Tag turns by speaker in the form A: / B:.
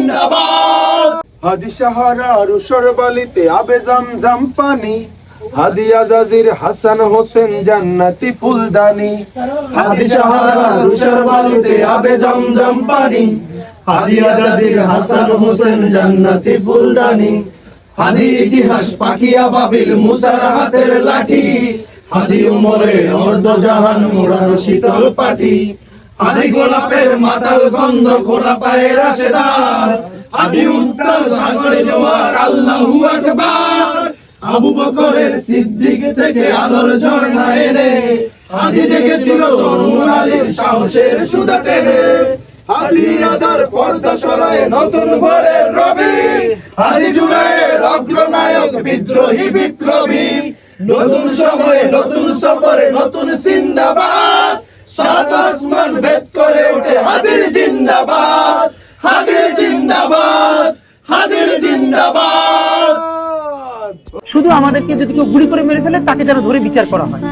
A: জিন্দাবাদ।
B: হাদি সাহারা রুশর বালিতে আবে জমজম পানি, হাদি আজাজির হাসান হোসেন জান্নাতি ফুলদানি।
A: হাদি সাহারা রুশর বালিতে আবে জমজম পানি, হাদি আজাদির হাসান হোসেন জান্নাতি ফুলদানি। হাদি ইতিহাস পাকিয়া বাবিল মুসার হাতের লাঠি, হাদি উমরে অর্ধ জাহান মোড়ানো শীতল পাটি। হাদি গোলাপের মাতাল গন্ধ খোলা পায়ে রাশেদার, হাদি উত্তাল সাগরে জোয়ার আল্লাহু আকবার। আবু বকরের সিদ্দিক থেকে আলোর ঝর্ণা এনে, হাদি দেখেছিল তরুণ আলীর সাহসের সুধা টেনে। হাদি রাজার পর্দা সরায় নতুন ভোরের রবি, হাদি জুলাইয়ের অগ্রনায়ক বিদ্রোহী বিপ্লবী। নতুন সময়ে নতুন সফরে নতুন জিন্দাবাদ, সাত আসমান ভেদ করে ওঠে হাদির জিন্দাবাদ, হাদির জিন্দাবাদ, হাদির জিন্দাবাদ।
C: শুধু আমাদেরকে যদি কেউ গুলি করে মেরে ফেলে তাকে যেন ধরে বিচার করা হয়।